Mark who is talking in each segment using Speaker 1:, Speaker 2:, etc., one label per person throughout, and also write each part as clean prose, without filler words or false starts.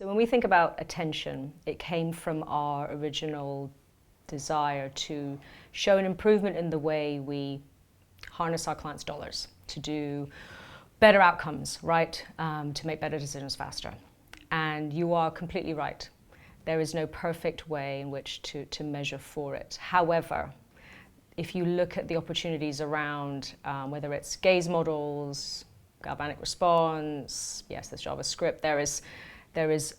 Speaker 1: So when we think about attention, it came from our original desire to show an improvement in the way we harness our clients' dollars to do better outcomes, right? To make better decisions faster. And you are completely right. There is no perfect way in which to measure for it. However, if you look at the opportunities around whether it's gaze models, galvanic response, yes, there's JavaScript, there is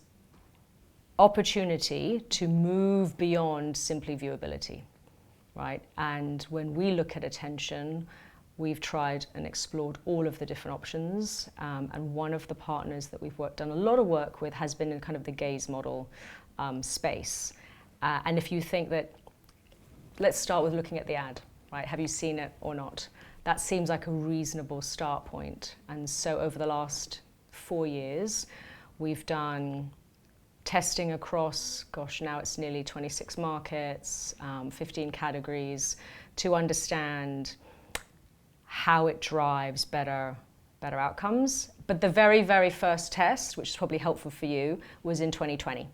Speaker 1: opportunity to move beyond simply viewability, right? And when we look at attention, we've tried and explored all of the different options. And one of the partners that we've done a lot of work with has been in kind of the gaze model space. And if you think that, let's start with looking at the ad, right? Have you seen it or not? That seems like a reasonable start point. And so over the last 4 years, we've done testing across, gosh, now it's nearly 26 markets, 15 categories, to understand how it drives better outcomes. But the very, very first test, which is probably helpful for you, was in 2020.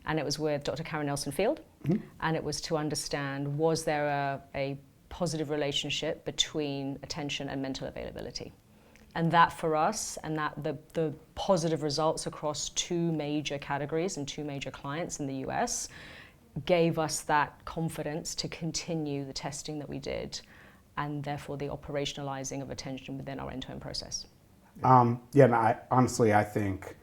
Speaker 1: And it was with Dr. Karen Nelson-Field. Mm-hmm. And it was to understand, was there a positive relationship between attention and mental availability? And that for us, and that the positive results across 2 major categories and 2 major clients in the US gave us that confidence to continue the testing that we did, and therefore the operationalizing of attention within our end-to-end process.
Speaker 2: I think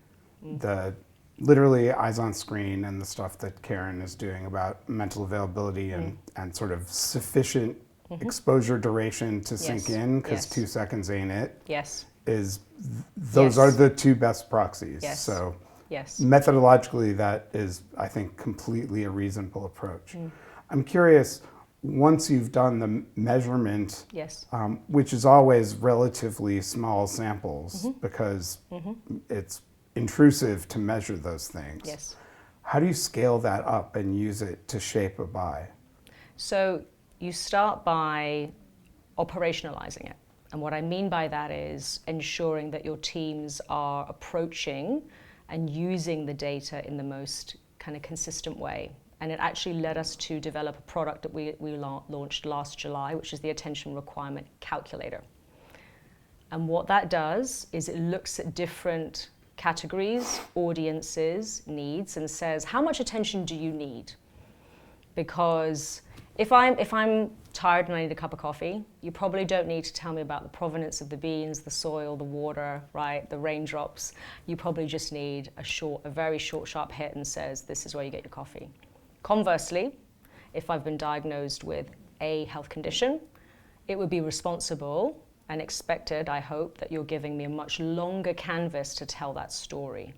Speaker 2: the literally eyes on screen and the stuff that Karen is doing about mental availability and sort of sufficient exposure duration to sink in, because 2 seconds ain't it.
Speaker 1: Yes.
Speaker 2: Those are the 2 best proxies.
Speaker 1: Yes.
Speaker 2: So
Speaker 1: yes.
Speaker 2: Methodologically, that is, I think, completely a reasonable approach. I'm curious, once you've done the measurement,
Speaker 1: yes.
Speaker 2: Which is always relatively small samples because it's intrusive to measure those things.
Speaker 1: Yes.
Speaker 2: How do you scale that up and use it to shape a buy?
Speaker 1: So you start by operationalizing it. And what I mean by that is ensuring that your teams are approaching and using the data in the most kind of consistent way. And it actually led us to develop a product that we launched last July, which is the Attention Requirement Calculator. And what that does is it looks at different categories, audiences, needs, and says, how much attention do you need? Because if I'm tired and I need a cup of coffee, you probably don't need to tell me about the provenance of the beans, the soil, the water, right, the raindrops. You probably just need a very short, sharp hit and says, this is where you get your coffee. Conversely, if I've been diagnosed with a health condition, it would be responsible and expected, I hope, that you're giving me a much longer canvas to tell that story.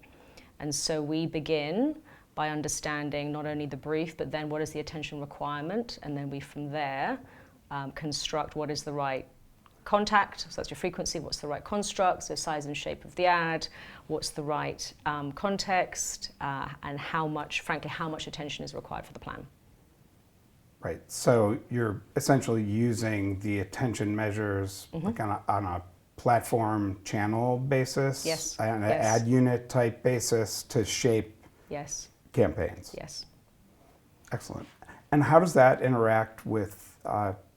Speaker 1: And so we begin by understanding not only the brief, but then what is the attention requirement, and then we from there construct what is the right contact, so that's your frequency, what's the right construct, so size and shape of the ad, what's the right context, and how much attention is required for the plan.
Speaker 2: Right, so you're essentially using the attention measures like on a platform channel basis,
Speaker 1: yes.
Speaker 2: On an ad unit type basis to shape campaigns.
Speaker 1: Yes.
Speaker 2: Excellent. And how does that interact with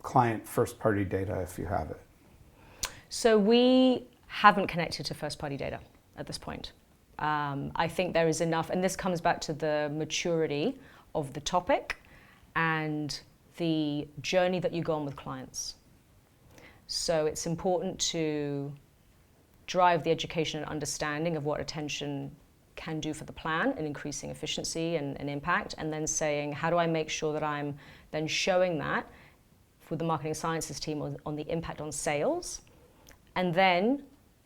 Speaker 2: client first-party data, if you have it?
Speaker 1: So we haven't connected to first-party data at this point. I think there is enough, and this comes back to the maturity of the topic and the journey that you go on with clients. So it's important to drive the education and understanding of what attention can do for the plan and increasing efficiency and impact, and then saying, how do I make sure that I'm then showing that for the marketing sciences team on the impact on sales? And then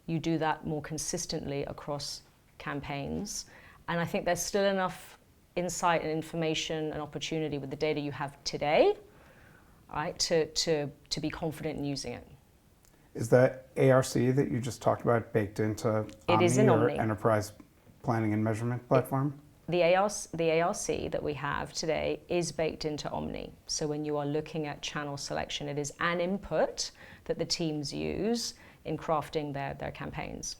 Speaker 1: you do that more consistently across campaigns. And I think there's still enough insight and information and opportunity with the data you have today, right, to be confident in using it.
Speaker 2: Is that ARC that you just talked about baked into
Speaker 1: It is in
Speaker 2: Omni,
Speaker 1: Omni.
Speaker 2: or Enterprise Planning and Measurement Platform?
Speaker 1: The ARC that we have today is baked into Omni. So when you are looking at channel selection, it is an input that the teams use in crafting their campaigns.